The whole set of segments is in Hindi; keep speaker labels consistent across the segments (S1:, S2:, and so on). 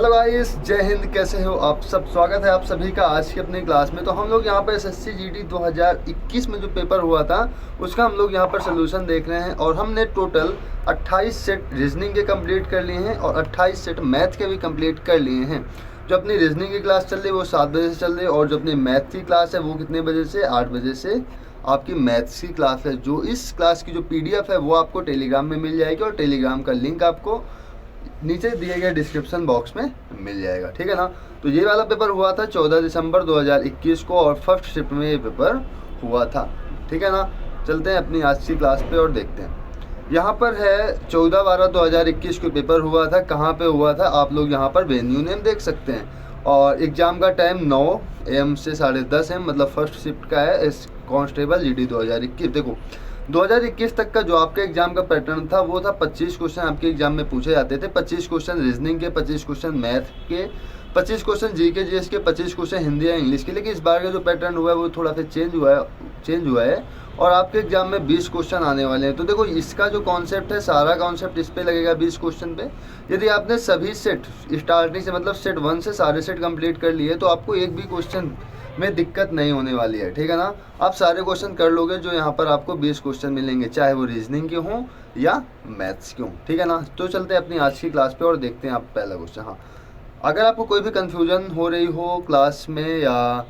S1: हेलो गाइस, जय हिंद। कैसे हो आप सब? स्वागत है आप सभी का आज की अपनी क्लास में। तो हम लोग यहाँ पर एसएससी जीडी 2021 में जो पेपर हुआ था उसका हम लोग यहाँ पर सोल्यूशन देख रहे हैं। और हमने टोटल 28 सेट रीजनिंग के कंप्लीट कर लिए हैं और 28 सेट मैथ के भी कंप्लीट कर लिए हैं। जो अपनी रीजनिंग की क्लास चल रही है वो 7 बजे से चल रही है और जो अपनी मैथ की क्लास है वो कितने बजे से? 8 बजे से आपकी मैथ्स की क्लास है। जो इस क्लास की जो PDF है वो आपको टेलीग्राम में मिल जाएगी और टेलीग्राम का लिंक आपको नीचे दिए गए डिस्क्रिप्शन बॉक्स में मिल जाएगा, ठीक है ना। तो ये वाला पेपर हुआ था 14 दिसंबर 2021 को और फर्स्ट शिफ्ट में ये पेपर हुआ था, ठीक है ना। चलते हैं अपनी आज की क्लास पे और देखते हैं। यहाँ पर है 14/12/2021 को पेपर हुआ था। कहाँ पे हुआ था आप लोग यहाँ पर वेन्यू नेम देख सकते हैं। और एग्ज़ाम का टाइम 9 AM से 10:30 AM, मतलब फर्स्ट शिफ्ट का है इस कांस्टेबल जीडी 2021। देखो 2021 तक का जो आपके एग्जाम का पैटर्न था वो था 25 क्वेश्चन आपके एग्जाम में पूछे जाते थे। 25 क्वेश्चन रीजनिंग के, 25 क्वेश्चन मैथ के, 25 क्वेश्चन जीके जीएस के, 25 क्वेश्चन हिंदी या इंग्लिश के। लेकिन इस बार का जो पैटर्न हुआ है वो थोड़ा सा चेंज हुआ है और आपके एग्जाम में 20 क्वेश्चन आने वाले हैं। तो देखो इसका जो कॉन्सेप्ट है, सारा कॉन्सेप्ट इस पे लगेगा 20 क्वेश्चन पे। यदि आपने सभी सेट स्टार्टिंग से, मतलब सेट 1 से सारे सेट कंप्लीट कर लिए तो आपको एक भी क्वेश्चन में दिक्कत नहीं होने वाली है, ठीक है ना। आप सारे क्वेश्चन कर लोगे जो यहाँ पर आपको 20 क्वेश्चन मिलेंगे, चाहे वो रीजनिंग के हों या मैथ्स के हों, ठीक है ना। तो चलते हैं अपनी आज की क्लास पे और देखते हैं आप पहला क्वेश्चन। हाँ, अगर आपको कोई भी कन्फ्यूजन हो रही हो क्लास में या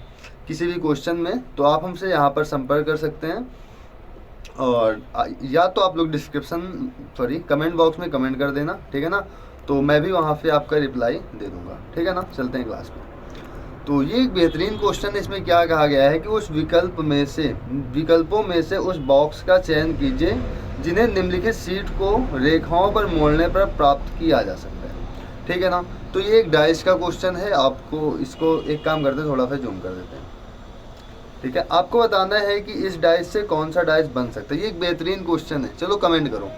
S1: किसी भी क्वेश्चन में तो आप हमसे यहाँ पर संपर्क कर सकते हैं। और या तो आप लोग कमेंट बॉक्स में कमेंट कर देना, ठीक है ना। तो मैं भी वहाँ पे आपका रिप्लाई दे दूँगा, ठीक है ना। चलते हैं क्लास में। तो ये एक बेहतरीन क्वेश्चन है। इसमें क्या कहा गया है कि उस विकल्पों में से उस बॉक्स का चयन कीजिए जिन्हें निम्नलिखित शीट को रेखाओं पर मोड़ने पर प्राप्त किया जा सकता है, ठीक है ना। तो ये एक डाइस का क्वेश्चन है। आपको इसको एक काम करते हैं, थोड़ा सा जूम कर देते हैं, ठीक है। आपको बताना है कि इस डाइस से कौन सा डाइस बन सकता है। ये एक बेहतरीन क्वेश्चन है। चलो कमेंट करो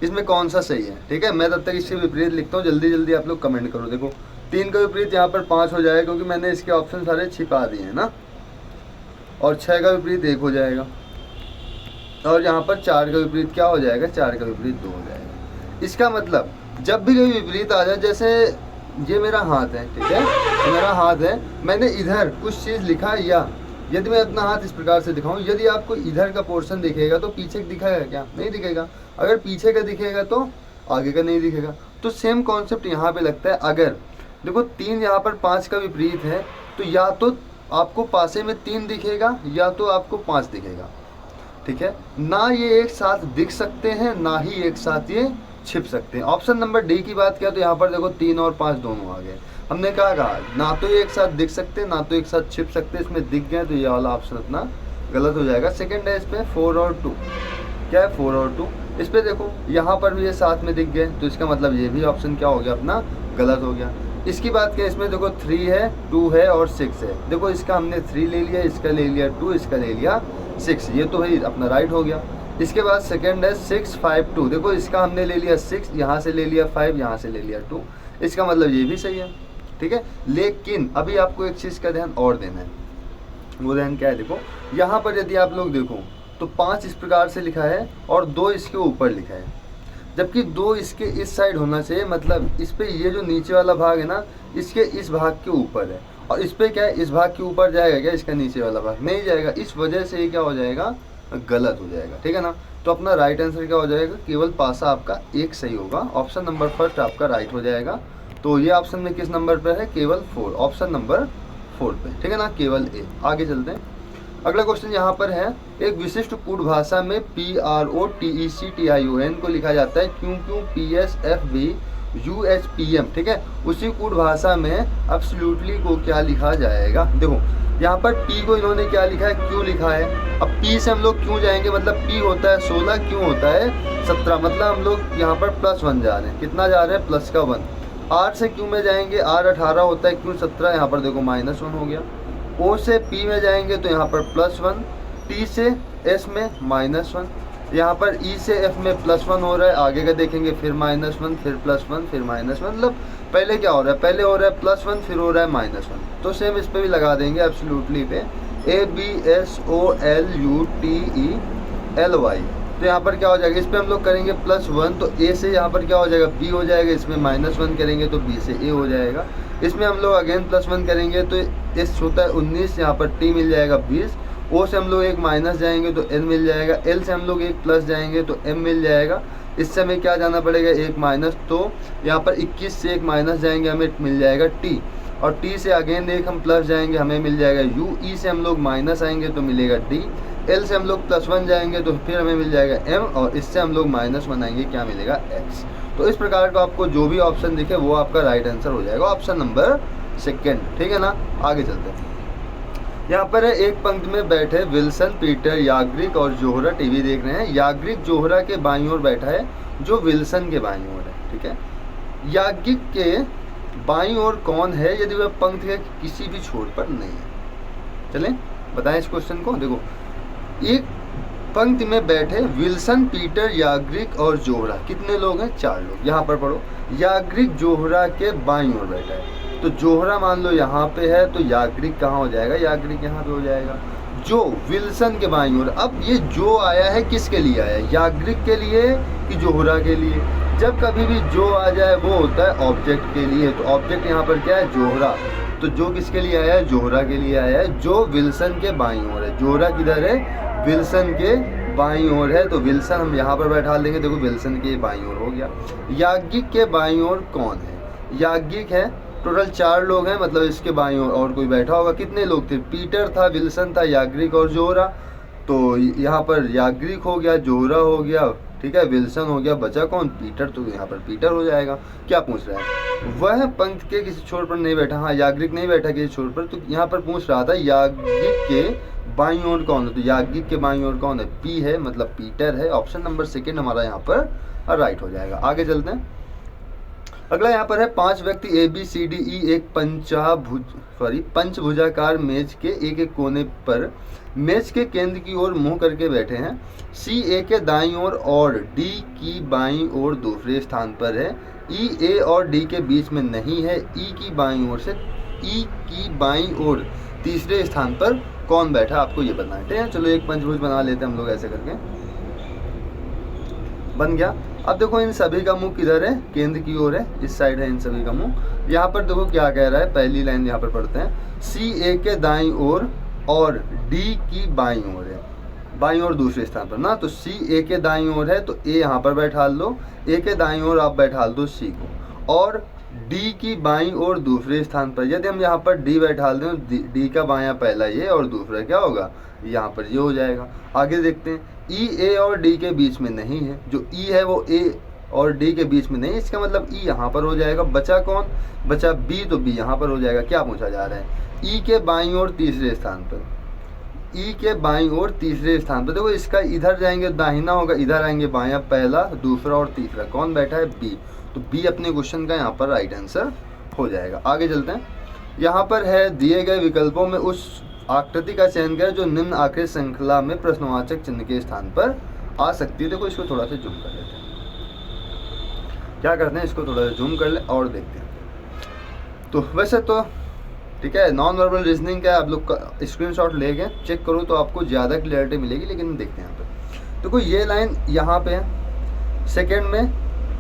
S1: इसमें कौन सा सही है, ठीक है। मैं तब तक इसके विपरीत लिखता हूँ, जल्दी जल्दी आप लोग कमेंट करो। देखो 3 का विपरीत यहाँ पर 5 हो जाएगा क्योंकि मैंने इसके ऑप्शन सारे छिपा दिए हैं ना। और 6 का विपरीत 1 हो जाएगा। और यहाँ पर 4 का विपरीत क्या हो जाएगा? 4 का विपरीत 2 हो जाएगा। इसका मतलब जब भी कोई विपरीत आ जाए, जैसे ये मेरा हाथ है, ठीक है, तो मेरा हाथ है, मैंने इधर कुछ चीज़ लिखा, या यदि मैं अपना हाथ इस प्रकार से दिखाऊं, यदि आपको इधर का पोर्शन दिखेगा तो पीछे दिखेगा क्या? नहीं दिखेगा। अगर पीछे का दिखेगा तो आगे का नहीं दिखेगा। तो सेम कॉन्सेप्ट यहाँ पे लगता है। अगर देखो 3 यहाँ पर 5 का विपरीत है तो या तो आपको पासे में 3 दिखेगा या तो आपको 5 दिखेगा, ठीक है ना। ये एक साथ दिख सकते हैं ना ही एक साथ ये छिप सकते हैं। ऑप्शन नंबर डी की बात किया तो यहाँ पर देखो 3 और 5 दोनों आ गए। हमने कहा ना तो ये एक साथ दिख सकते हैं ना तो एक साथ छिप सकते हैं। इसमें दिख गए तो ये वाला ऑप्शन अपना गलत हो जाएगा। सेकेंड है इसमें 4 और 2। क्या है? 4 और 2। इस पर देखो यहाँ पर भी ये साथ में दिख गए तो इसका मतलब ये भी ऑप्शन क्या हो गया? अपना गलत हो गया। इसकी बात करें, इसमें देखो 3 है, 2 है और 6 है। देखो इसका हमने 3 ले लिया, इसका ले लिया 2, इसका ले लिया 6। ये तो भाई अपना राइट हो गया। इसके बाद सेकंड है 6, 5, 2। देखो इसका हमने ले लिया 6, यहाँ से ले लिया 5, यहाँ से ले लिया 2। इसका मतलब ये भी सही है, ठीक है। लेकिन अभी आपको एक चीज़ का ध्यान और देना है। वो ध्यान क्या है? देखो यहाँ पर यदि आप लोग देखो तो 5 इस प्रकार से लिखा है और 2 इसके ऊपर लिखा है, जबकि 2 इसके इस साइड होना चाहिए। मतलब इस पे ये जो नीचे वाला भाग है ना, इसके इस भाग के ऊपर है। और इस पे क्या है? इस भाग के ऊपर जाएगा क्या? इसका नीचे वाला भाग नहीं जाएगा। इस वजह से ये क्या हो जाएगा? गलत हो जाएगा, ठीक है ना। तो अपना राइट आंसर क्या हो जाएगा? केवल पासा आपका एक सही होगा। ऑप्शन नंबर फर्स्ट आपका राइट हो जाएगा। तो ये ऑप्शन में किस नंबर पर है? केवल 4। ऑप्शन नंबर 4 पे, ठीक है ना, केवल ए। आगे चलते हैं। अगला क्वेश्चन यहाँ पर है, एक विशिष्ट कूट भाषा में PROTECTION को लिखा जाता है QQ PSFV UHPM, ठीक है। उसी कूट भाषा में एब्सोल्युटली को क्या लिखा जाएगा? देखो यहाँ पर P को इन्होंने क्या लिखा है? Q लिखा है। अब P से हम लोग क्यों जाएंगे? मतलब P होता है 16, Q होता है 17, मतलब हम लोग यहाँ पर +1 जा रहे हैं। कितना जा रहे हैं? प्लस का 1। R से Q में जाएंगे, R 18 होता है, Q 17, यहाँ पर देखो -1 हो गया। O से P में जाएंगे तो यहाँ पर +1, T से S में -1, यहाँ पर E से F में +1 हो रहा है। आगे का देखेंगे फिर -1, फिर +1, फिर -1। मतलब पहले क्या हो रहा है? पहले हो रहा है +1, फिर हो रहा है -1। तो सेम इस पर भी लगा देंगे एब्सोल्युटली पे, ABSOLUTELY तो यहाँ पर क्या हो जाएगा, इस पर हम लोग करेंगे +1 तो a से यहाँ पर क्या हो जाएगा b हो जाएगा, इसमें -1 करेंगे तो b से a हो जाएगा। इसमें हम लोग अगेन +1 करेंगे तो s होता है 19, यहाँ पर t मिल जाएगा 20, o से हम लोग एक माइनस जाएंगे तो n मिल जाएगा, l से हम लोग एक प्लस जाएंगे तो m मिल जाएगा। इससे हमें क्या जाना पड़ेगा, एक माइनस, तो यहाँ पर 21 से एक माइनस जाएंगे हमें मिल जाएगा t, और t से अगेन एक हम प्लस जाएंगे हमें मिल जाएगा u, e से हम लोग माइनस आएंगे तो मिलेगा d, l से हम लोग +1 जाएंगे तो फिर हमें मिल जाएगा m, और इससे हम लोग -1 आएंगे क्या मिलेगा x। तो इस प्रकार का आपको जो भी ऑप्शन दिखे वो आपका राइट आंसर हो जाएगा, ऑप्शन नंबर 2, ठीक है ना। आगे चलते हैं। यहाँ पर है, एक पंक्ति में बैठे विल्सन, पीटर, याग्रिक और जोहरा टीवी देख रहे हैं। याग्रिक जोहरा के बाईं ओर बैठा है जो विल्सन के बाईं ओर है, ठीक है। याग्रिक के बाईं ओर कौन है यदि वह पंक्ति के किसी भी छोर पर नहीं है। चलें बताएं इस क्वेश्चन को। देखो, एक पंक्ति में बैठे विल्सन, पीटर, याग्रिक और जोहरा, कितने लोग हैं, 4 लोग। यहाँ पर पढ़ो, याग्रिक जोहरा के बाईं ओर बैठा है, तो जोहरा मान लो यहाँ पे है तो याग्रिक कहाँ हो जाएगा, याग्रिक यहाँ पे हो जाएगा। जो विल्सन के बाईं ओर, अब ये जो आया है किसके लिए आया है, याग्रिक के लिए कि जोहरा के लिए। जब कभी भी जो आ जाए वो होता है ऑब्जेक्ट के लिए, तो ऑब्जेक्ट यहाँ पर क्या है, जोहरा, तो जो किसके लिए आया है, जोहरा के लिए आया है, जो विल्सन के बाईं ओर है। जोहरा किधर है, विल्सन के बाईं ओर है, तो विल्सन हम यहाँ पर बैठा देंगे। देखो विल्सन के बाईं ओर हो गया। याज्ञिक के बाईं ओर कौन है, याज्ञिक है, टोटल 4 लोग हैं, मतलब इसके बाईं ओर और कोई बैठा होगा। कितने लोग थे, पीटर था, विल्सन था, याग्रिक और जोहरा, तो यहाँ पर याग्रिक हो गया, जोहरा हो गया, ठीक है, विल्सन हो गया, बचा कौन, पीटर, तो यहाँ पर पीटर हो जाएगा। क्या पूछ रहा है, वह पंक्ति के किसी छोर पर नहीं बैठा, हाँ याग्रिक नहीं बैठा किसी छोर पर, तो यहाँ पर पूछ रहा था याज्ञिक के बाईं ओर कौन है, तो याज्ञिक के बाईं ओर कौन है, पी है, मतलब पीटर है। ऑप्शन नंबर 2 हमारा यहाँ पर राइट हो जाएगा। आगे चलते हैं। अगला यहाँ पर है, 5 व्यक्ति ABCDE एक पंचभुजाकार मेज के एक कोने पर मेज के केंद्र की ओर मुंह करके बैठे हैं। C A के दाईं ओर और D की बाईं ओर दूसरे स्थान पर है। E A और D के बीच में नहीं है। E की बाईं ओर से E की बाईं ओर तीसरे स्थान पर कौन बैठा, आपको ये बताना है, ठीक है। चलो एक पंचभुज बना लेते हैं हम लोग, ऐसे करके बन गया। अब देखो इन सभी का मुंह किधर है, केंद्र की ओर है, इस साइड है इन सभी का मुंह। यहाँ पर देखो क्या कह रहा है, पहली लाइन यहाँ पर पढ़ते हैं, C A के दाईं ओर और D की बाईं ओर है, बाईं ओर दूसरे स्थान पर ना, तो C A के दाईं ओर है तो A यहाँ पर बैठा लो, A के दाईं ओर आप बैठा दो C को, और D की बाईं ओर दूसरे स्थान पर। यदि हम यहाँ पर D बैठा दें तो D का बायां पहला ये और दूसरा क्या होगा, यहाँ पर ये हो जाएगा। आगे देखते हैं, E A और D के बीच में नहीं है, जो E है वो A और D के बीच में नहीं, इसका मतलब E यहाँ पर हो जाएगा। बचा कौन, बचा B, तो B यहाँ पर हो जाएगा। क्या पूछा जा रहा है, E के बाईं ओर तीसरे स्थान पर, E के बाईं ओर तीसरे स्थान पर। देखो इसका इधर जाएंगे दाहिना होगा, इधर आएंगे बायां, पहला, दूसरा और तीसरा, कौन बैठा है, B, तो B अपने क्वेश्चन का यहाँ पर राइट आंसर हो जाएगा। आगे चलते हैं। यहाँ पर है, दिए गए विकल्पों में उस आकृति का चयन करें जो निम्न आकृति श्रृंखला में प्रश्नवाचक चिन्ह के स्थान पर आ सकती है। देखो इसको थोड़ा सा जूम कर लेते हैं, क्या करते हैं, इसको थोड़ा सा जूम कर ले और देखते हैं। तो वैसे तो ठीक है, नॉन वर्बल रीजनिंग का आप लोग का स्क्रीनशॉट लेके चेक करो तो आपको ज़्यादा क्लियरिटी मिलेगी, लेकिन देखते हैं यहाँ पे। देखो ये लाइन यहाँ पे है, सेकेंड में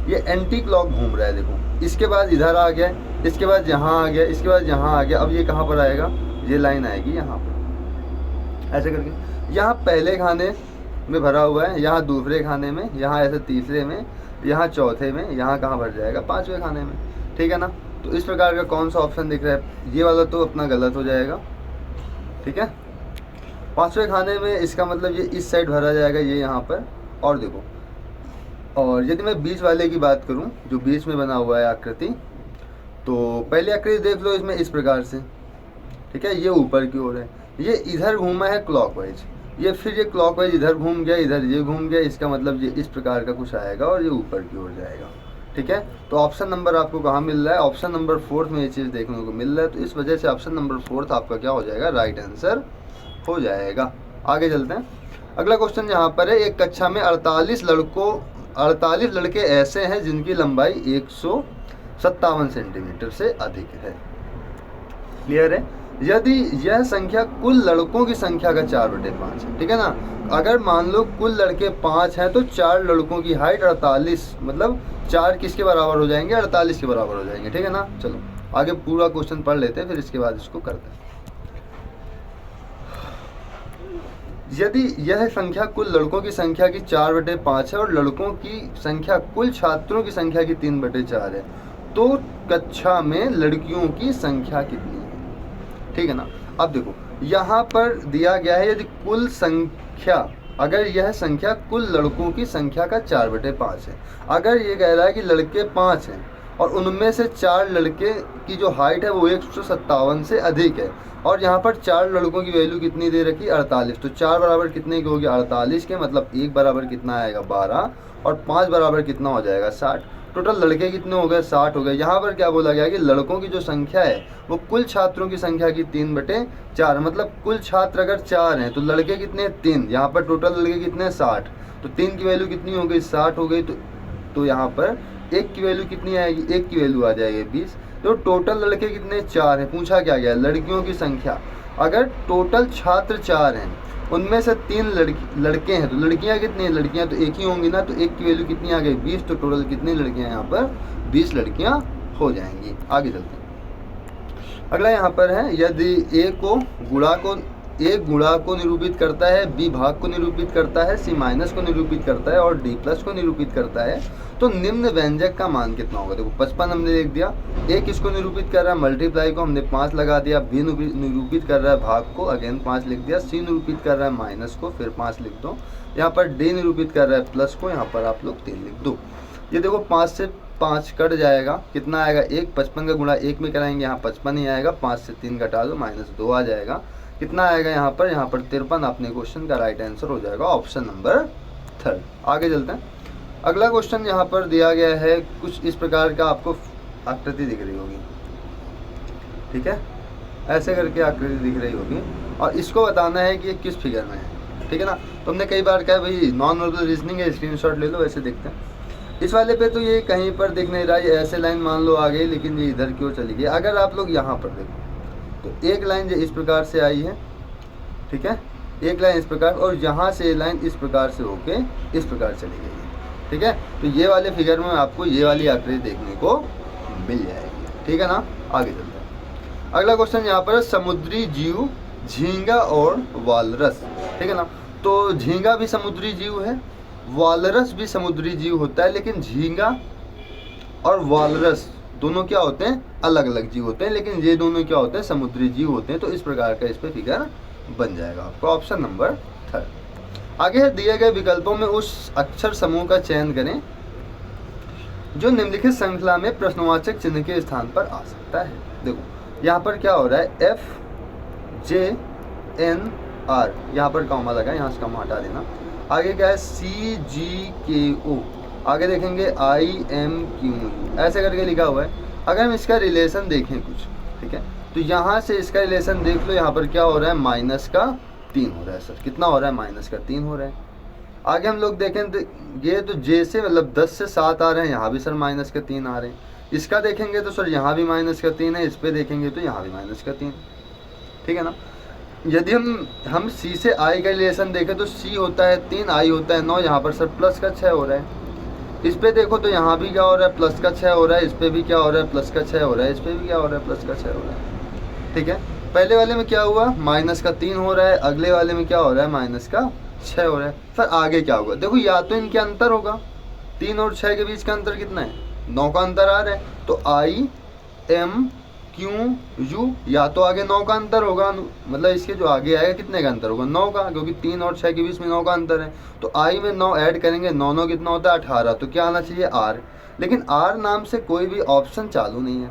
S1: ये एंटी क्लॉक घूम रहा है, देखो इसके बाद इधर आ गया, इसके बाद यहाँ आ गया, इसके बाद यहाँ आ गया, अब ये कहाँ पर आएगा, ये लाइन आएगी यहाँ पर, ऐसे करके यहाँ पहले खाने में भरा हुआ है, यहाँ दूसरे खाने में, यहाँ ऐसे तीसरे में, यहाँ चौथे में, यहाँ कहाँ भर जाएगा, 5वें खाने में, ठीक है ना। तो इस प्रकार का कौन सा ऑप्शन दिख रहा है, ये वाला तो अपना गलत हो जाएगा, ठीक है। 5वें खाने में इसका मतलब ये इस साइड भरा जाएगा, ये यहाँ पर, और देखो, और यदि मैं बीच वाले की बात करूँ जो बीच में बना हुआ है आकृति, तो पहली आकृति देख लो इसमें इस प्रकार से, ठीक है, ये ऊपर की ओर है, ये इधर घूमा है क्लॉकवाइज, ये फिर ये क्लॉकवाइज इधर घूम गया, इधर ये घूम गया, इसका मतलब ये इस प्रकार का कुछ आएगा और ये ऊपर की ओर जाएगा, ठीक है। तो ऑप्शन नंबर आपको कहाँ मिल रहा है, ऑप्शन नंबर 4 में ये चीज़ देखने को मिल रहा है, तो इस वजह से ऑप्शन नंबर 4 आपका क्या हो जाएगा, राइट आंसर हो जाएगा। आगे चलते हैं। अगला क्वेश्चन यहाँ पर है, एक कक्षा में 48 लड़के ऐसे हैं जिनकी लंबाई 157 सेंटीमीटर से अधिक है। क्लियर है, यदि यह संख्या कुल लड़कों की संख्या का 4/5 है, ठीक है ना। अगर मान लो कुल लड़के 5 हैं तो 4 लड़कों की हाइट 48, मतलब 4 किसके बराबर हो जाएंगे, 48 के बराबर हो जाएंगे, ठीक है ना। चलो आगे पूरा क्वेश्चन पढ़ लेते हैं, फिर इसके बाद इसको करते हैं। यदि यह संख्या कुल लड़कों की संख्या की 4/5 है और लड़कों की संख्या कुल छात्रों की संख्या की 3/4 है, तो कक्षा में लड़कियों की संख्या कितनी है, ठीक है ना। अब देखो यहाँ पर दिया गया है, यदि कुल संख्या, अगर यह संख्या कुल लड़कों की संख्या का 4/5 है, अगर ये कह रहा है कि लड़के 5 हैं और उनमें से 4 लड़के की जो हाइट है वो 157 से अधिक है, और यहाँ पर 4 लड़कों की वैल्यू कितनी दे रखी, 48, तो 4 बराबर कितने की होगी, 48 के, मतलब 1 बराबर कितना आएगा, 12, और 5 बराबर कितना हो जाएगा, 60। टोटल लड़के कितने हो गए, 60 हो गए। यहाँ पर क्या बोला गया कि लड़कों की जो संख्या है वो कुल छात्रों की संख्या की 3/4, मतलब कुल छात्र अगर 4 हैं तो लड़के कितने, 3, यहाँ पर टोटल लड़के कितने, 60, तो 3 की वैल्यू कितनी हो गई, 60 हो गई। तो यहाँ पर 1 की वैल्यू कितनी आएगी, 1 की वैल्यू आ जाएगी 20। तो टोटल लड़के कितने, 4 हैं। पूछा क्या गया, लड़कियों की संख्या। अगर टोटल छात्र 4 हैं, उनमें से 3 लड़के हैं, तो लड़कियां कितनी हैं, लड़कियां तो 1 ही होंगी ना, तो 1 की वैल्यू कितनी आ गई, 20, तो टोटल कितनी लड़कियां यहाँ पर, 20 लड़कियां हो जाएंगी। आगे चलते हैं। अगला यहाँ पर है, यदि ए गुणा को निरूपित करता है, बी भाग को निरूपित करता है, सी माइनस को निरूपित करता है और डी प्लस को निरूपित करता है, तो निम्न व्यंजक का मान कितना होगा। देखो 55 हमने लिख दिया, ए किसको निरूपित कर रहा है, मल्टीप्लाई को हमने 5 लगा दिया, बी निरूपित कर रहा है भाग को, अगेन 5 लिख दिया, सी निरूपित कर रहा है माइनस को, फिर 5 लिख दो, यहाँ पर डी निरूपित कर रहा है प्लस को, यहाँ पर आप लोग 3 लिख दो। ये देखो 5 से 5 कट जाएगा, कितना आएगा 1, 55 का गुणा 1 में कराएंगे, यहाँ 55 ही आएगा, 5 से 3 घटा दो, -2 आ जाएगा, कितना आएगा यहाँ पर 53। अपने क्वेश्चन का राइट आंसर हो जाएगा ऑप्शन नंबर 3। आगे चलते हैं। अगला क्वेश्चन यहाँ पर दिया गया है, कुछ इस प्रकार का आपको आकृति दिख रही होगी, ठीक है, ऐसे करके आकृति दिख रही होगी, और इसको बताना है कि ये किस फिगर में है, ठीक है ना। तो हमने कई बार कहा भाई नॉन वर्बल रीजनिंग है, स्क्रीनशॉट ले लो। वैसे देखते हैं इस वाले पे, तो ये कहीं पर दिख नहीं रहा, ये ऐसे लाइन मान लो आ गई, लेकिन ये इधर क्यों चली गई। अगर आप लोग यहाँ पर देखो तो एक लाइन जो इस प्रकार से आई है, ठीक है, एक लाइन इस प्रकार, और यहाँ से लाइन इस प्रकार से होके इस प्रकार चली गई है, ठीक है। तो ये वाले फिगर में आपको ये वाली आकृति देखने को मिल जाएगी, ठीक है ना। आगे चलते हैं। अगला क्वेश्चन यहाँ पर, समुद्री जीव झींगा और वालरस, ठीक है ना। तो झींगा भी समुद्री जीव है, वालरस भी समुद्री जीव होता है, लेकिन झींगा और वालरस दोनों क्या होते हैं, अलग अलग जीव होते हैं, लेकिन ये दोनों क्या होते हैं, समुद्री जीव होते हैं। तो इस प्रकार का इस पे फिगर बन जाएगा आपको ऑप्शन नंबर 3। आगे है, दिए गए विकल्पों में उस अक्षर समूह का चयन करें जो निम्नलिखित श्रृंखला में प्रश्नवाचक चिन्ह के स्थान पर आ सकता है। देखो यहाँ पर क्या हो रहा है, FJNR, यहाँ पर कॉमा लगा, यहाँ से कॉमा हटा देना। आगे क्या है, CGKO, आगे देखेंगे IMQ, ऐसे करके लिखा हुआ है। अगर हम इसका रिलेशन देखें कुछ, ठीक है, तो यहाँ से इसका रिलेशन देख लो, यहाँ पर क्या हो रहा है, -3 हो रहा है सर, कितना हो रहा है, -3 हो रहा है। आगे हम लोग देखेंगे तो J से मतलब 10 से 7 आ रहे हैं, यहाँ भी सर -3 आ रहे हैं। इसका देखेंगे तो सर यहाँ भी -3 है, इस पर देखेंगे तो यहाँ भी -3, ठीक है ना। यदि हम C से I का रिलेशन देखें तो C होता है 3, I होता है 9, यहाँ पर सर प्लस का 6 हो रहा है। इस पे देखो तो यहाँ भी क्या हो रहा है, प्लस का 6 हो रहा है, इस पे भी क्या हो रहा है, प्लस का 6 हो रहा है, इस पे भी क्या हो रहा है, प्लस का 6 हो रहा है, ठीक है। पहले वाले में क्या हुआ, -3 हो रहा है, अगले वाले में क्या हो रहा है, -6 हो रहा है। सर आगे क्या होगा, देखो या तो इनके अंतर होगा, 3 और 6 के बीच का अंतर कितना है, 9 का अंतर आ रहा है, तो IMQU, या तो आगे 9 का अंतर होगा, मतलब इसके जो आगे आएगा कितने का अंतर होगा, 9 का, क्योंकि 3 और 6 के बीच में 9 का अंतर है। तो I में 9 ऐड करेंगे, 9 कितना होता है, 18, तो क्या आना चाहिए, R। लेकिन R नाम से कोई भी ऑप्शन चालू नहीं है,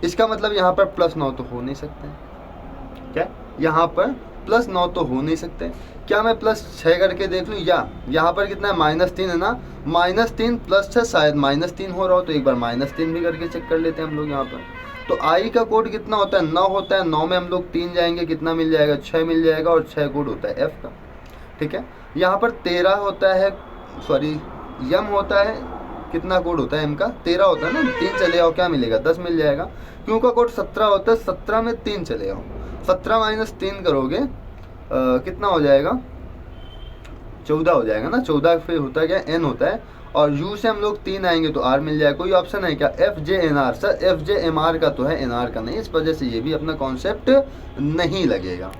S1: इसका मतलब यहाँ पर +9 तो हो नहीं सकते, क्या यहाँ पर +9 तो हो नहीं सकते। क्या मैं +6 करके देख लूँ, या यहाँ पर कितना है, -3 है ना, -3 +6 शायद -3 हो रहा हो, तो एक बार -3 भी करके चेक कर लेते हैं हम लोग यहाँ पर। तो I का कोड कितना होता है, 9 होता है, 9 में हम लोग 3 जाएंगे, कितना मिल जाएगा, 6 मिल जाएगा, और 6 कोड होता है F का, ठीक है। यहाँ पर 13 होता है, सॉरी M होता है, कितना कोड होता है M का, 13 होता है ना, 3 चले आओ क्या मिलेगा, 10 मिल जाएगा। Q का कोड 17 होता है, 17 में 3 चले आओ, 17 माइनस 3 करोगे कितना हो जाएगा, 14 हो जाएगा ना। 14 फिर होता क्या, n होता है, और u से हम लोग 3 आएंगे तो r मिल जाएगा। कोई ऑप्शन है क्या, F J N R, sir F J M R का तो है, एन आर का नहीं, इस वजह से ये भी अपना कॉन्सेप्ट नहीं लगेगा।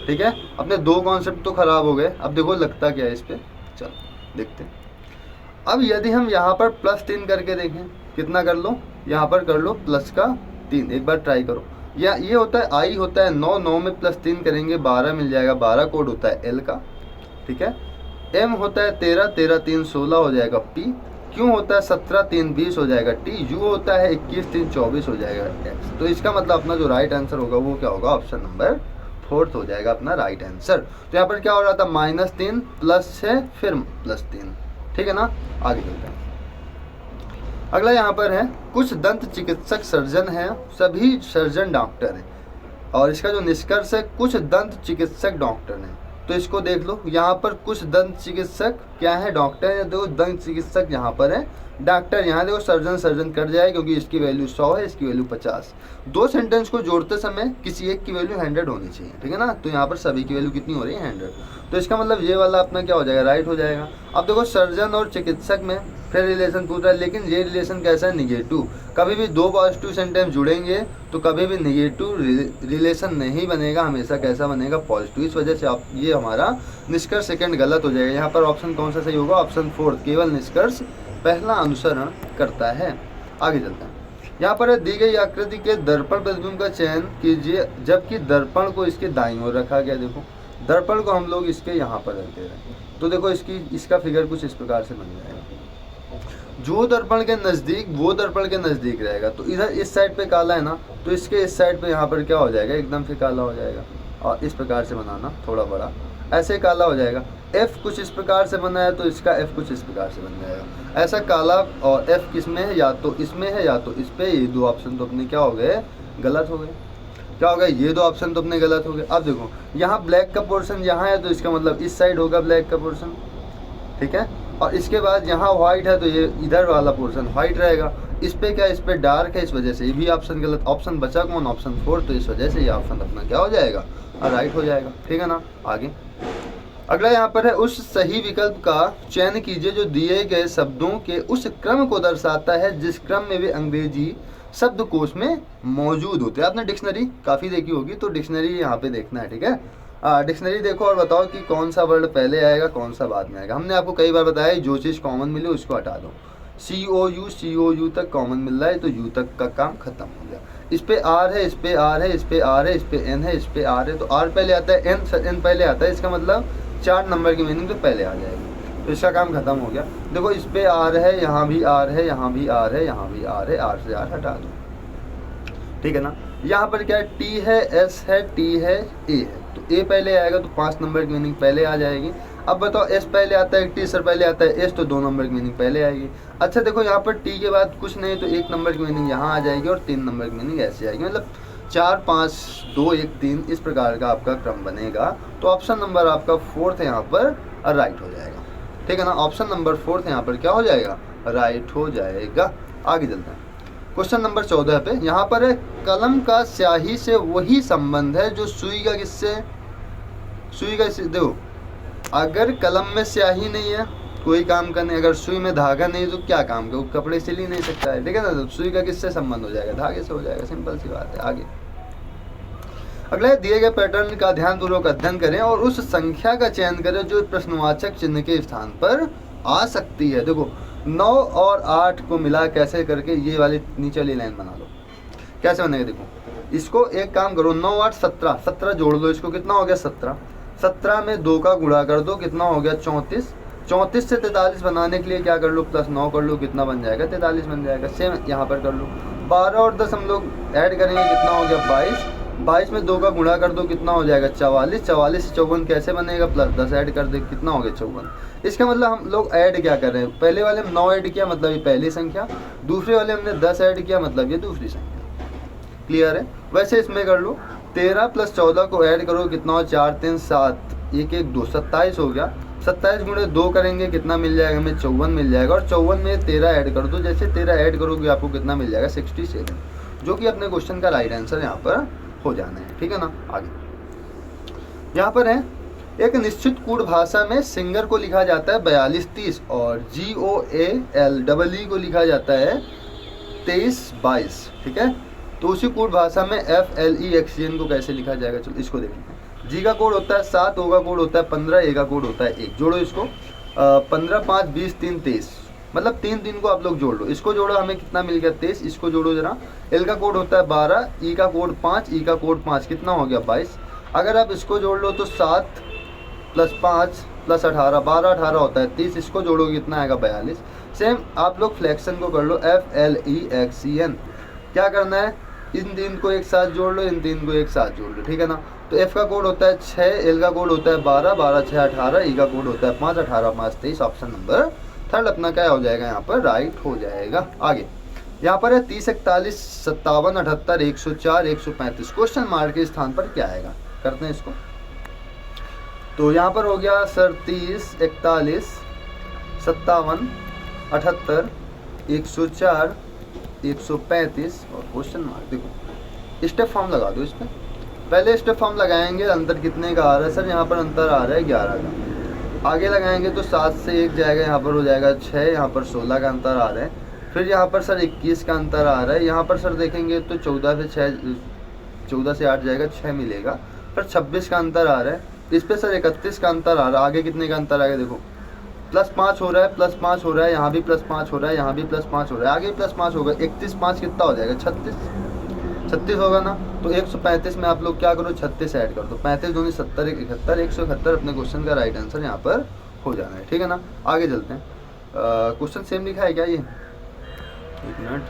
S1: ठीक है, अपने 2 कॉन्सेप्ट तो खराब हो गए। अब देखो लगता क्या है इस पर, चलो देखते हैं। अब यदि हम यहाँ पर +3 करके देखें, कितना कर लो, यहाँ पर कर लो प्लस का 3, एक बार ट्राई करो। या ये होता है आई होता है 9, 9 में +3 करेंगे 12 मिल जाएगा, 12 कोड होता है एल का। ठीक है, एम होता है 13, 13 3 16 हो जाएगा पी, क्यों होता है 17 3 20 हो जाएगा टी, यू होता है 21 3 24 हो जाएगा एक्स। तो इसका मतलब अपना जो राइट आंसर होगा वो क्या होगा, ऑप्शन नंबर 4 हो जाएगा अपना राइट आंसर। तो यहाँ पर क्या हो रहा था, -3 +6 फिर +3। ठीक है ना, आगे चलते हैं। अगला यहाँ पर है, कुछ दंत चिकित्सक सर्जन हैं, सभी सर्जन डॉक्टर हैं, और इसका जो निष्कर्ष है कुछ दंत चिकित्सक डॉक्टर हैं। तो इसको देख लो, यहाँ पर कुछ दंत चिकित्सक क्या है, डॉक्टर है। देखो दंत चिकित्सक यहाँ पर है, डॉक्टर यहाँ देखो, सर्जन सर्जन कट जाए क्योंकि इसकी वैल्यू 100 है, इसकी वैल्यू 50। 2 सेंटेंस को जोड़ते समय किसी एक की वैल्यू 100 होनी चाहिए। ठीक है ना, तो यहाँ पर सभी की वैल्यू कितनी हो रही है, 100। तो इसका मतलब ये वाला अपना क्या हो जाएगा, राइट हो जाएगा। अब देखो सर्जन और चिकित्सक में फिर रिलेशन पूछ रहा है, लेकिन ये रिलेशन कैसा है, निगेटिव। कभी भी 2 पॉजिटिव सेंटेंस जुड़ेंगे तो कभी भी निगेटिव रिलेशन नहीं बनेगा, हमेशा कैसा बनेगा, पॉजिटिव। इस वजह से आप ये हमारा निष्कर्ष सेकंड गलत हो जाएगा। यहाँ पर ऑप्शन कौन सा सही होगा, ऑप्शन 4, केवल निष्कर्ष पहला अनुसरण करता है। आगे चलते हैं। यहाँ पर दी गई आकृति के दर्पण प्रतिबिंब का चयन कीजिए, जबकि दर्पण को इसके दाईं ओर रखा गया। देखो दर्पण को हम लोग इसके यहाँ पर रखते हैं, तो देखो इसका फिगर कुछ इस प्रकार से बन जाएगा। जो दर्पण के नज़दीक वो दर्पण के नज़दीक रहेगा, तो इधर इस साइड पे काला है ना, तो इसके इस साइड पे यहाँ पर क्या हो जाएगा, एकदम से काला हो जाएगा। और इस प्रकार से बनाना, थोड़ा बड़ा ऐसे काला हो जाएगा। F कुछ इस प्रकार से बना है तो इसका F कुछ इस प्रकार से बन जाएगा। ऐसा काला और F किस में है, या तो इसमें है या तो इस पे। ये 2 ऑप्शन तो अपने क्या हो गए, गलत हो गए। क्या हो गया, ये 2 ऑप्शन तो अपने गलत हो गए। अब देखो यहाँ ब्लैक का पोर्शन यहाँ है, तो इसका मतलब इस साइड होगा ब्लैक का पोर्शन। ठीक है, और इसके बाद यहाँ व्हाइट है तो ये इधर वाला पोर्शन व्हाइट रहेगा। इस पे क्या, इस पे डार्क है, इस वजह से ये भी ऑप्शन गलत। ऑप्शन बचा कौन, ऑप्शन 4, तो इस वजह से ये ऑप्शन अपना क्या हो जाएगा, राइट हो जाएगा। ठीक है ना, आगे अगला यहाँ पर है, उस सही विकल्प का चयन कीजिए जो दिए गए शब्दों के उस क्रम को दर्शाता है जिस क्रम में वे अंग्रेजी शब्दकोश में मौजूद होते हैं। आपने डिक्शनरी काफ़ी देखी होगी, तो डिक्शनरी यहाँ पे देखना है। ठीक है, डिक्शनरी देखो और बताओ कि कौन सा वर्ड पहले आएगा, कौन सा बाद में आएगा। हमने आपको कई बार बताया जो चीज़ कॉमन मिले उसको हटा दो। COU तक कॉमन मिल रहा है तो U तक का काम खत्म हो गया। इस पे R है, इस पे R है, इस पे R है, इस पे N है, इस पे R है, तो R पहले आता है, N पहले आता है। इसका मतलब 4 नंबर की मीनिंग तो पहले आ जाएगी, तो इसका काम खत्म हो गया। देखो इस पे R है, यहाँ भी R है, यहाँ भी R है, यहाँ भी R है, R से R हटा दो। ठीक है ना, यहाँ पर क्या है, T है, S है, T है, A है, तो A पहले आएगा तो 5 नंबर की मीनिंग पहले आ जाएगी। अब बताओ S पहले आता है, T सर पहले आता है, S तो 2 नंबर की मीनिंग पहले आएगी। अच्छा देखो यहाँ पर T के बाद कुछ नहीं तो 1 नंबर की मीनिंग यहाँ आ जाएगी और 3 नंबर की मीनिंग ऐसे आएगी। मतलब 4 5 2 1 3 इस प्रकार का आपका क्रम बनेगा। तो ऑप्शन नंबर आपका 4th यहाँ पर राइट हो जाएगा। ठीक है ना, ऑप्शन नंबर 4th यहाँ पर क्या हो जाएगा, राइट हो जाएगा। आगे चलते हैं क्वेश्चन नंबर 14 पे। यहाँ पर है, कलम का स्याही से वही संबंध है जो सुई का किससे, सुई का देखो अगर कलम में स्याही नहीं है कोई काम करने, अगर सुई में धागा नहीं है तो क्या काम कर, कपड़े सिल ही नहीं सकता है। ठीक है ना, तो सुई का किससे संबंध हो जाएगा, धागे से हो जाएगा, सिंपल सी बात है। आगे अगले दिए गए पैटर्न का ध्यानपूर्वक अध्ययन करें और उस संख्या का चयन करें जो प्रश्नवाचक चिन्ह के स्थान पर आ सकती है। देखो 9 और 8 को मिला कैसे करके ये वाली नीचे वाली लाइन बना लो, कैसे बनेगा। देखो इसको एक काम करो, 9 8 17, 17 जोड़ दो, इसको कितना हो गया 17, 17 में 2 का गुणा कर दो, कितना हो गया 34, 34 से 43 बनाने के लिए क्या कर लो, +9 कर लो, कितना बन जाएगा 43 बन जाएगा। सेम यहाँ पर कर लो, 12 और 10 हम लोग ऐड करेंगे, कितना हो गया 22, 22 में 2 का गुणा कर दो, कितना हो जाएगा 44, 44 से 54 कैसे बनेगा, +10 ऐड कर दे, कितना हो गया 54। इसका मतलब हम लोग ऐड क्या कर रहे हैं, पहले वाले में 9 ऐड किया मतलब ये पहली संख्या, दूसरे वाले हमने 10 ऐड किया मतलब ये दूसरी संख्या। क्लियर है। वैसे इसमें कर लो 13 + 14 को ऐड करो, कितना हो 4 3 7 1 1 2 27 हो गया। 27 गुणे 2 करेंगे कितना मिल जाएगा हमें 54 मिल जाएगा, और 54 में 13 ऐड कर दो, जैसे 13 ऐड करोगे आपको कितना मिल जाएगा 67, जो कि अपने क्वेश्चन का राइट आंसर यहाँ पर हो जाना है, ठीक है ना। आगे यहाँ पर है, एक निश्चित कूट भाषा में सिंगर को लिखा जाता है 42-30 और GOALEE को लिखा जाता है 23-22, ठीक है। तो उसी कूट भाषा में FLEXCN को कैसे लिखा जाएगा, चलो इसको देखते हैं। जी का कोड होता है 7, ओ का कोड होता है 15, ए का कोड होता है 1। जोड़ो इसको, 15, 5, 20, 3, 23, मतलब 3 को आप लोग जोड़ लो। इसको जोड़ो, हमें कितना मिल गया 23। इसको जोड़ो जरा। एल का कोड होता है 12, ई का कोड 5, ई का कोड 5, कितना हो गया 22। अगर आप इसको जोड़ लो तो 7 + 5 + 18, 12, 18 होता है 30। इसको जोड़ोगे कितना आएगा 42। सेम आप लोग फ्लेक्शन को कर लो, FLEXCN। क्या करना है, इन 3 को एक साथ जोड़ लो, इन 3 को एक साथ जोड़ लो, ठीक है ना। तो F का कोड होता है 6, L का कोड होता है 12, 12, 6, 18, E का कोड होता है 5, 18, 5, 23। ऑप्शन नंबर थर्ड अपना क्या हो जाएगा, यहाँ पर राइट हो जाएगा। आगे यहाँ पर है 30, 41, 57, 78, 104, 135। क्वेश्चन मार्क के स्थान पर क्या आएगा, करते हैं इसको। तो यहाँ पर हो गया सर 30, 41, 57, 78, 104, 135 और क्वेश्चन मार्क। देखो स्टेप फॉर्म लगा दो इस पर। पहले स्टेप फॉर्म लगाएंगे, अंतर कितने का आ रहा है सर, यहाँ पर अंतर आ रहा है 11 का। आगे लगाएंगे तो 7 से 1 जाएगा, यहाँ पर हो जाएगा 6, यहाँ पर 16 का अंतर आ रहा है। फिर यहाँ पर सर 21 का अंतर आ रहा है। यहाँ पर सर देखेंगे तो 14 से 8 जाएगा, 6 मिलेगा। फिर 26 का अंतर आ रहा है। इस पर सर 31 का अंतर आ रहा है। आगे कितने का अंतर आ गया, देखो +5 हो रहा है, +5 हो रहा है, यहाँ भी +5 हो रहा है, यहाँ भी +5 हो रहा है, आगे +5 होगा। 31, 5 कितना हो जाएगा 36 होगा ना। तो 135 में आप लोग क्या करो, 36 ऐड कर दो। 35 दूनी 70, 71, 171 अपने क्वेश्चन का राइट आंसर यहाँ पर हो जाना है, ठीक है ना। आगे चलते हैं। क्वेश्चन सेम लिखा है क्या ये, एक मिनट,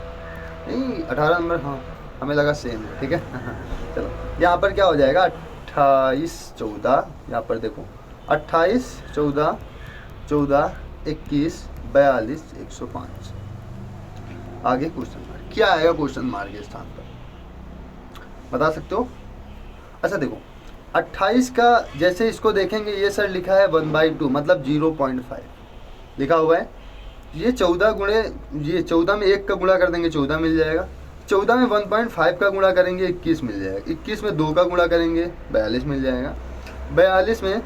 S1: नहीं 18 नंबर, हाँ हमें लगा सेम है, ठीक है। चलो यहाँ पर क्या हो जाएगा 28, 14, यहाँ पर देखो 28, 14, 14, 21, 42, 105। आगे क्वेश्चन मार्क क्या आएगा, क्वेश्चन मार्क के स्थान पर बता सकते हो। अच्छा देखो 28 का जैसे इसको देखेंगे, ये सर लिखा है 1/2 मतलब 0.5 लिखा हुआ है। ये 14 गुणे, ये 14 में 1 का गुणा कर देंगे 14 मिल जाएगा। 14 में 1.5 का गुणा करेंगे 21 मिल जाएगा। 21 में 2 का गुणा करेंगे 42 मिल जाएगा। 42 में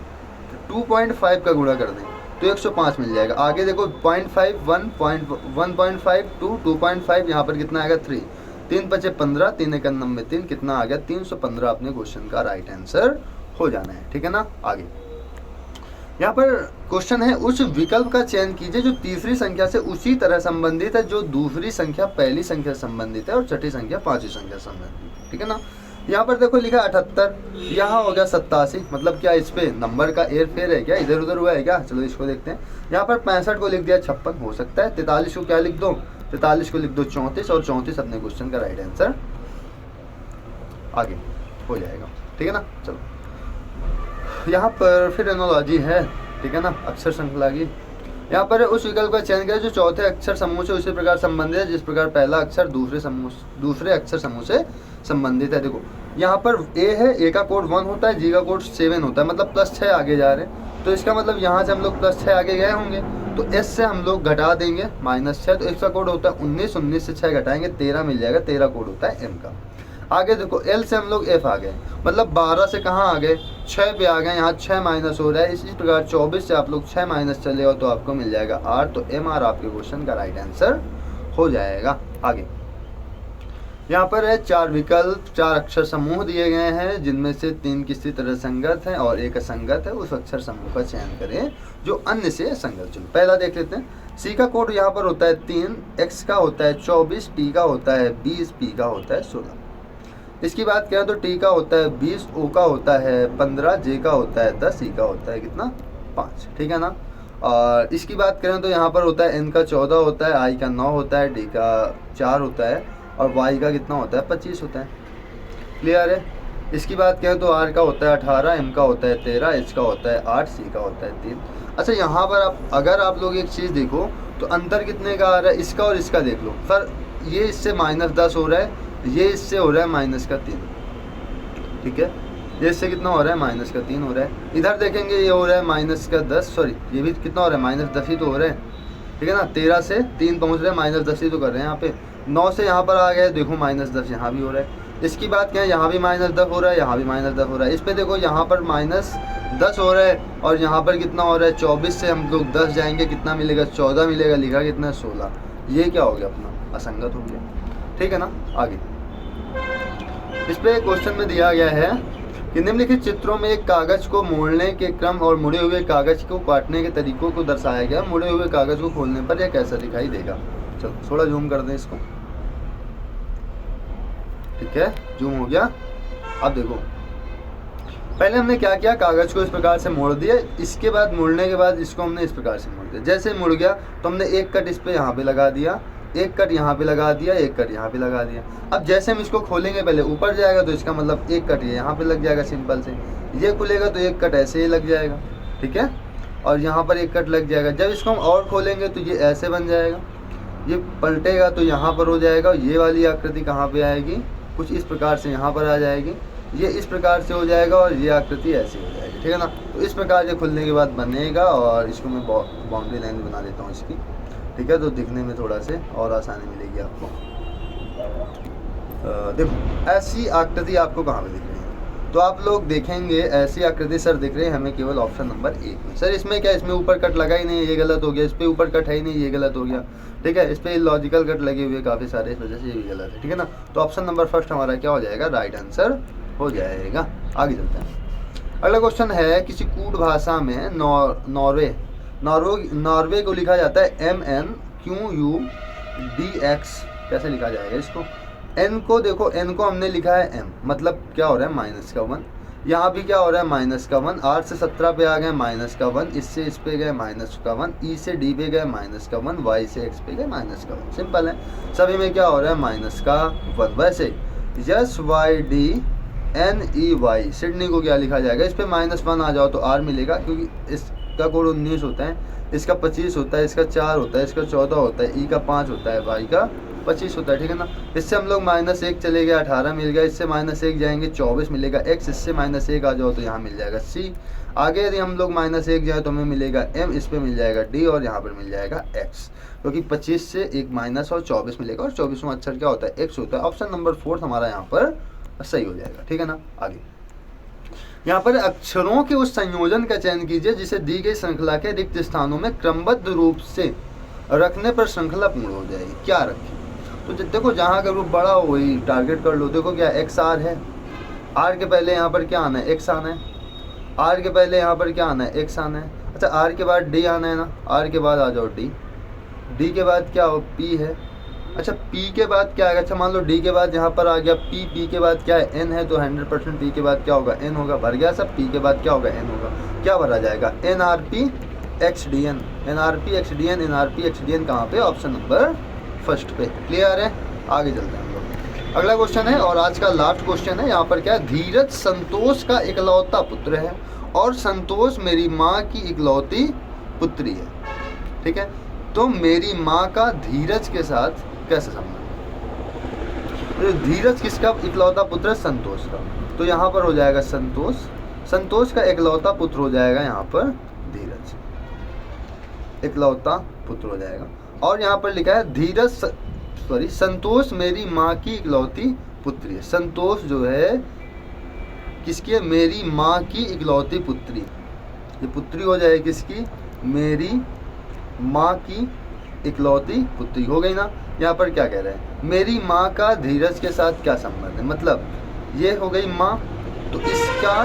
S1: 2.5 का गुणा कर देंगे तो 105 मिल जाएगा। आगे देखो 0.5, 1.5, 2, 2.5, यहाँ पर कितना आएगा 3, 3 × 5 = 15, 3 × 1 = 3, कितना आ गया 315 अपने क्वेश्चन का राइट आंसर हो जाना है, ठीक है ना। आगे यहाँ पर क्वेश्चन है, उस विकल्प का चयन कीजिए जो तीसरी संख्या से उसी तरह संबंधित है जो दूसरी संख्या पहली संख्या से संबंधित है और छठी संख्या पांचवी संख्या से संबंधित है, ठीक है ना। यहाँ पर देखो लिखा 78, यहाँ हो गया 87, मतलब क्या इस पे नंबर का एयर फेयर है क्या, इधर उधर हुआ है क्या। चलो इसको देखते हैं। यहाँ पर 65 को लिख दिया 56, हो सकता है। 43 को क्या लिख दो, 43 को लिख दो 34 और 34 अपने क्वेश्चन का राइट आंसर आगे हो जाएगा, ठीक है ना। चलो यहाँ पर फिर एनोलॉजी है, ठीक है ना, अक्षर श्रृंखला की। यहाँ पर उस विकल्प का चयन करें जो चौथे अक्षर समूह से उसी प्रकार संबंधित है जिस प्रकार पहला अक्षर दूसरे अक्षर समूह से संबंधित है। देखो यहाँ पर ए है, ए का कोड 1 होता है, जी का कोड 7 होता है, मतलब +6 आगे जा रहे हैं। तो इसका मतलब यहाँ से हम लोग +6 आगे गए होंगे तो एस से हम लोग घटा देंगे -6, तो इसका कोड होता है 19, 19 से 6 घटाएंगे 13 मिल जाएगा, 13 कोड होता है एम का। आगे देखो एल से हम लोग एफ आ गए, मतलब 12 से कहाँ आ गए 6 पे आ गए, यहाँ 6 माइनस हो रहा है। इसी प्रकार 24 से आप लोग 6 माइनस चले हो तो आपको मिल जाएगा 8, तो एम आर आपके क्वेश्चन का राइट आंसर हो जाएगा। आगे यहाँ पर है 4 विकल्प, 4 अक्षर समूह दिए गए हैं जिनमें से 3 किसी तरह संगत है और 1 असंगत है। उस अक्षर समूह का चयन करें जो अन्य से संगत। चलो पहला देख लेते हैं। सी का कोड यहाँ पर होता है 3, एक्स का होता है 24, टी का होता है 20, पी का होता है 16। इसकी बात करें तो टी का होता है 20, ओ का होता है 15, जे का होता है 10, ई का होता है कितना 5, ठीक है ना। और इसकी बात करें तो यहाँ पर होता है एन का 14 होता है, आई का 9 होता है, डी का 4 होता है और वाई का कितना होता है 25 होता है। क्लियर है। इसकी बात करें तो आर का होता है 18, एम का होता है 13, एच का होता है 8, सी का होता है 3। अच्छा यहाँ पर अगर आप लोग एक चीज़ देखो तो अंतर कितने का आ रहा है, इसका और इसका देख लो सर। ये इससे -10 हो रहा है, ये इससे हो रहा है -3, ठीक है। ये इससे कितना हो रहा है -3 हो रहा है। इधर देखेंगे ये हो रहा है -10, सॉरी ये भी कितना हो रहा है -10 ही तो हो रहा है, ठीक है ना। 13 से 3 पहुँच रहे हैं, -10 ही तो कर रहे हैं यहाँ पे। 9 से यहाँ पर आ गए, देखो -10 यहाँ भी हो रहा है। इसकी बात क्या है, यहाँ भी -10 हो रहा है, यहाँ भी -10 हो रहा है। इस पे देखो यहाँ पर -10 हो रहा है और यहाँ पर कितना हो रहा है 24 से हम लोग 10 जाएंगे, कितना मिलेगा 14 मिलेगा, लिखा कितना 16। ये क्या हो गया अपना असंगत हो गया, ठीक है ना। आगे इस पे क्वेश्चन में दिया गया है कि निम्नलिखित चित्रों में एक कागज को मोड़ने के क्रम और मुड़े हुए कागज को काटने के तरीकों को दर्शाया गया। मुड़े हुए कागज को खोलने पर यह कैसा दिखाई देगा। चलो थोड़ा जूम कर दें इसको, ठीक है, जूम हो गया। अब देखो पहले हमने क्या किया, कागज को इस प्रकार से मोड़ दिया, इसके बाद मुड़ने के बाद इसको हमने इस प्रकार से मोड़ दिया। जैसे मुड़ गया तो हमने एक कट इस पे यहाँ पे लगा दिया, एक कट यहाँ पे लगा दिया, एक कट यहाँ पे लगा दिया। अब जैसे हम इसको खोलेंगे पहले ऊपर जाएगा तो इसका मतलब एक कट ये यहाँ पे लग जाएगा सिंपल से, ये खुलेगा तो एक कट ऐसे ही लग जाएगा, ठीक है, और यहाँ पर एक कट लग जाएगा। जब इसको हम और खोलेंगे तो ये ऐसे बन जाएगा, ये पलटेगा तो यहाँ पर हो जाएगा, ये वाली आकृति कहाँ पे आएगी, कुछ इस प्रकार से यहाँ पर आ जाएगी, ये इस प्रकार से हो जाएगा और ये आकृति ऐसी हो जाएगी, ठीक है ना। तो इस प्रकार से खुलने के बाद बनेगा और इसको मैं बाउंड्री लाइन बना देता हूँ इसकी, ठीक है, तो दिखने में थोड़ा से और आसानी मिलेगी आपको। देखो ऐसी आकृति आपको कहाँ पे दिख रही है, तो आप लोग देखेंगे ऐसी आकृति सर दिख रही है हमें केवल ऑप्शन नंबर 1 में। सर इसमें क्या, इसमें ऊपर कट लगा ही नहीं है, ये गलत हो गया, इस पर ऊपर कट है ही नहीं, ये गलत हो गया, ठीक है, इस पर लॉजिकल कट लगे हुए काफ़ी सारे, इस वजह से ये भी गलत है, ठीक है ना। तो ऑप्शन नंबर फर्स्ट हमारा क्या हो जाएगा, राइट आंसर हो जाएगा। आगे चलते हैं। अगला क्वेश्चन है, किसी कूट भाषा में नॉर्वे को लिखा जाता है MNQUDX, कैसे लिखा जाएगा इसको। n को देखो, n को हमने लिखा है m, मतलब क्या हो रहा है -1, यहाँ भी क्या हो रहा है -1, 8 से 17 पे आ गए -1, इससे इस पे गए -1, e से d पे गए -1, y से x पे गए -1, सिंपल है। सभी में क्या हो रहा है -1। वैसे SYDNEY सिडनी को क्या लिखा जाएगा, इस पे -1 आ जाओ तो r मिलेगा, क्योंकि इसका कोड 19 होता है, इसका 25 होता है, इसका 4 होता है, इसका 14 होता है, e का 5 होता है, y का 25 होता है, ठीक है ना। इससे हम लोग -1 चले गए 18 मिल गया, इससे -1 जाएंगे 24 मिलेगा, x इससे -1 आ जाओ तो यहाँ मिल जाएगा c। आगे यदि हम लोग -1 जाए तो हमें मिलेगा m, इस पे मिल जाएगा d और यहाँ पर मिल जाएगा x, क्योंकि 25 से एक माइनस और 24 मिलेगा और 24वां अक्षर क्या होता है, x होता है। ऑप्शन नंबर 4 हमारा यहाँ पर सही हो जाएगा, ठीक है ना। आगे यहाँ पर अक्षरों के उस संयोजन का चयन कीजिए जिसे दी गई श्रृंखला के रिक्त स्थानों में क्रमबद्ध रूप से रखने पर श्रृंखला पूर्ण हो जाएगी। क्या रखें, तो देखो जहाँ का ग्रुप बड़ा हो वही टारगेट कर लो। देखो क्या एक्स आर है, आर के पहले यहाँ पर क्या आना है, एक्स आना है, आर के पहले यहाँ पर क्या आना है, एक्स आना है। अच्छा आर के बाद डी आना है ना, आर के बाद आ जाओ डी, डी के बाद क्या हो, पी है। अच्छा पी के बाद क्या आएगा, अच्छा मान लो डी के बाद यहाँ पर आ गया पी, पी के बाद क्या है, एन है, तो 100% पी के बाद क्या होगा, एन होगा। भर गया सब, पी के बाद क्या होगा, एन होगा। क्या भरा जाएगा, N R P X D N, N R P X D N, N R P X D N कहाँ पे, ऑप्शन नंबर फर्स्ट पे। क्लियर है, आगे चलते हैं हम लोग। अगला क्वेश्चन है और आज का लास्ट क्वेश्चन है। यहाँ पर क्या है, धीरज संतोष का इकलौता पुत्र है और संतोष मेरी माँ की इकलौती पुत्री है, ठीक है। तो मेरी माँ का धीरज के साथ कैसे संबंध, तो धीरज किसका इकलौता पुत्र है, संतोष का, तो यहाँ पर हो जाएगा संतोष, संतोष का इकलौता पुत्र हो जाएगा यहाँ पर धीरज, इकलौता पुत्र हो जाएगा। और यहाँ पर लिखा है धीरज संतोष मेरी माँ की इकलौती पुत्री है। संतोष जो है किसकी है, मेरी माँ की इकलौती पुत्री, ये पुत्री हो जाएगी किसकी, मेरी माँ की इकलौती पुत्री हो गई ना। यहाँ पर क्या कह रहे हैं, मेरी माँ का धीरज के साथ क्या संबंध है, मतलब ये हो गई माँ, तो इसका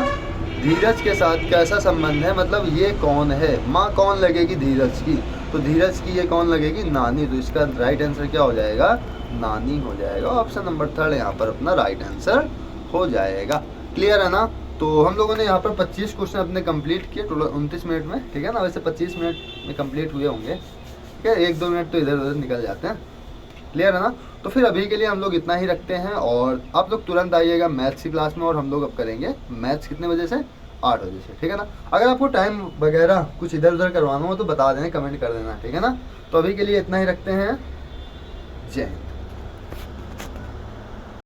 S1: धीरज के साथ कैसा संबंध है, मतलब ये कौन है, माँ कौन लगेगी धीरज की, तो धीरज की ये कौन लगेगी, नानी। तो इसका राइट आंसर क्या हो जाएगा, नानी हो जाएगा। ऑप्शन नंबर 3 यहाँ पर अपना राइट आंसर हो जाएगा। क्लियर है ना। तो हम लोगों ने यहाँ पर 25 क्वेश्चन अपने कंप्लीट किए टोटल 29 मिनट में, ठीक है ना। वैसे 25 मिनट में कंप्लीट हुए होंगे, ठीक है, 1-2 मिनट तो इधर उधर निकल जाते हैं। क्लियर है ना। तो फिर अभी के लिए हम लोग इतना ही रखते हैं और आप लोग तुरंत आइएगा मैथ्स की क्लास में, और हम लोग अब करेंगे मैथ्स कितने बजे से, 8 बजे से, ठीक है ना। अगर आपको टाइम वगैरह कुछ इधर उधर करवाना हो तो बता देना, कमेंट कर देना, ठीक है ना। तो अभी के लिए इतना ही रखते हैं। जय हिंद।